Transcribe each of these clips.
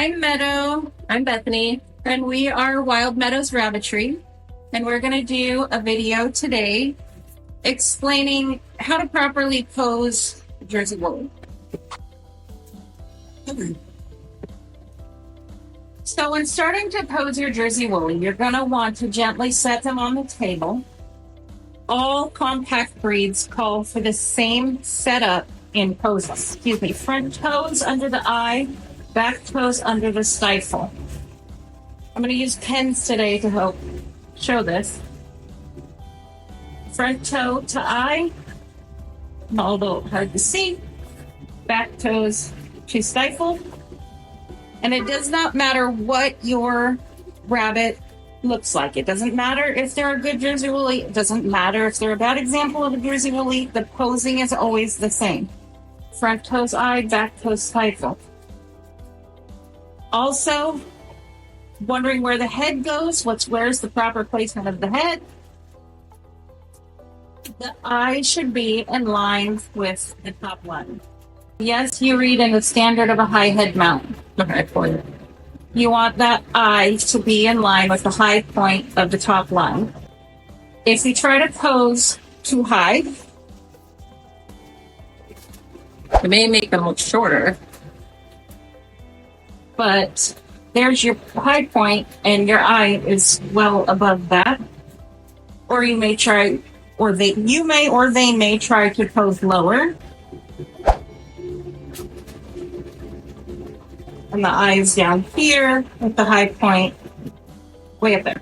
I'm Meadow. I'm Bethany. And we are Wild Meadows Rabbitry. And we're going to do a video today explaining how to properly pose Jersey Woolly. So when starting to pose your Jersey Woolly, you're going to want to gently set them on the table. All compact breeds call for the same setup in poses. Front toes under the eye, back toes under the stifle. I'm going to use pens today to help show this. Front toe to eye, although hard to see. Back toes to stifle. And it does not matter what your rabbit looks like. It doesn't matter if they're a good Jersey Woolly. It doesn't matter if they're a bad example of a Jersey Woolly. The posing is always the same. Front toes eye, back toes stifle. Also, wondering where the head goes, where's the proper placement of the head? The eye should be in line with the top line. Yes, you read in the standard of a high head mount. Okay, point. You want that eye to be in line with the high point of the top line. If you try to pose too high, It may make them look shorter. but there's your high point and your eye is well above that. Or you may try, or they may try to pose lower. And the eye is down here with the high point way up there.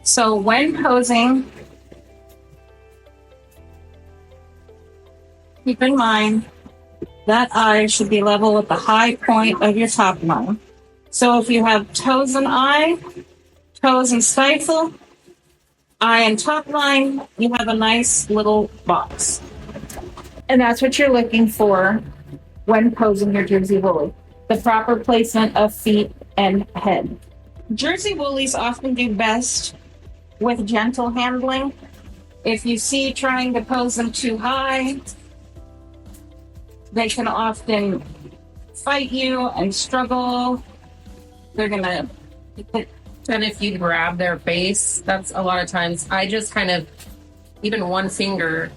So when posing, keep in mind that eye should be level with the high point of your top line. So if you have toes and eye, toes and stifle, eye and top line, you have a nice little box. And that's what you're looking for when posing your Jersey Woolly. The proper placement of feet and head. Jersey Woollies often do best with gentle handling. If you see trying to pose them too high, they can often fight you and struggle. They're gonna. And if you grab their face, that's a lot of times, I just kind of, even one finger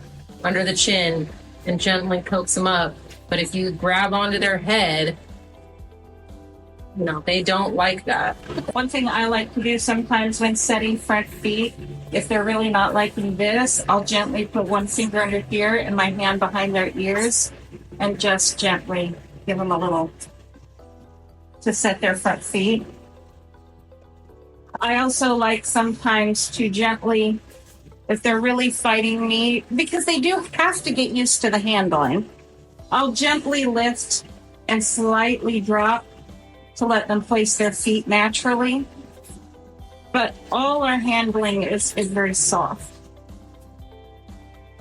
under the chin and gently coax them up. But if you grab onto their head, they don't like that. One thing I like to do sometimes when setting front feet, if they're really not liking this, I'll gently put one finger under here and my hand behind their ears and just gently give them a little to set their front feet. I also like sometimes to gently, if they're really fighting me, because they do have to get used to the handling, I'll gently lift and slightly drop to let them place their feet naturally. But all our handling is very soft.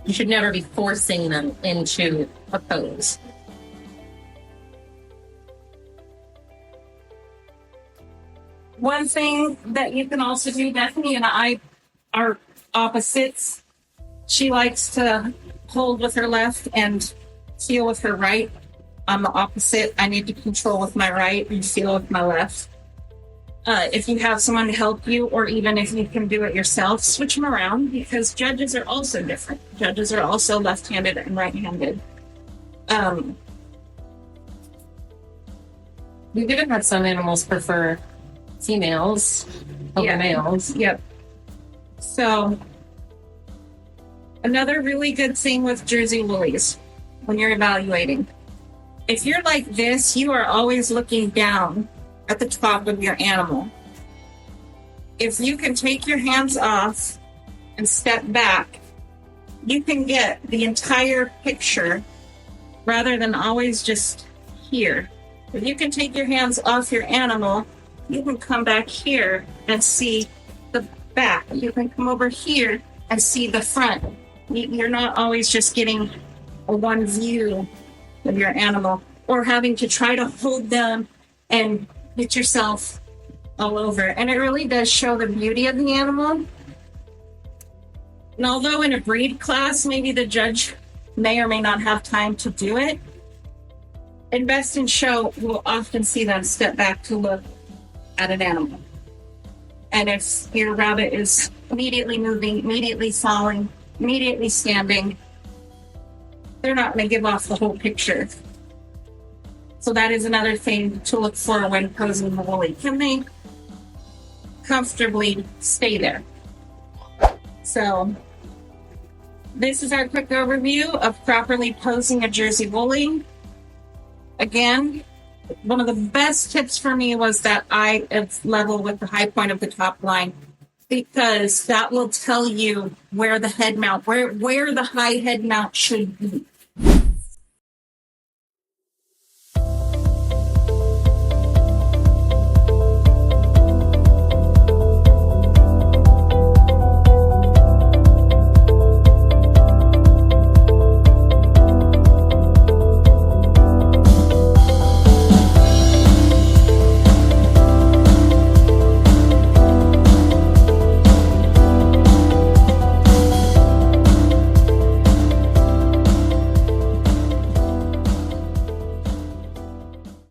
You should never be forcing them into a pose. One thing that you can also do, Bethany and I are opposites. She likes to hold with her left and feel with her right. I'm the opposite. I need to control with my right and feel with my left. If you have someone to help you, or even if you can do it yourself, switch them around, because judges are also different. Judges are also left-handed and right-handed. We've even had some animals prefer females over males. Yep. So, another really good thing with Jersey Woollies when you're evaluating, if you're like this, you are always looking down at the top of your animal. If you can take your hands off and step back, you can get the entire picture rather than always just here. If you can take your hands off your animal, you can come back here and see the back. You can come over here and see the front. You're not always just getting a one view of your animal, or having to try to hold them and hit yourself all over. And it really does show the beauty of the animal. And although in a breed class, maybe the judge may or may not have time to do it, in Best in Show, we'll often see them step back to look at an animal. And if your rabbit is immediately moving, immediately falling, immediately standing, they're not going to give off the whole picture. So that is another thing to look for when posing the woolly. Can they comfortably stay there? So this is our quick overview of properly posing a Jersey woolly. Again, one of the best tips for me was that eye of level with the high point of the top line, because that will tell you where the head mount, where the high head mount should be.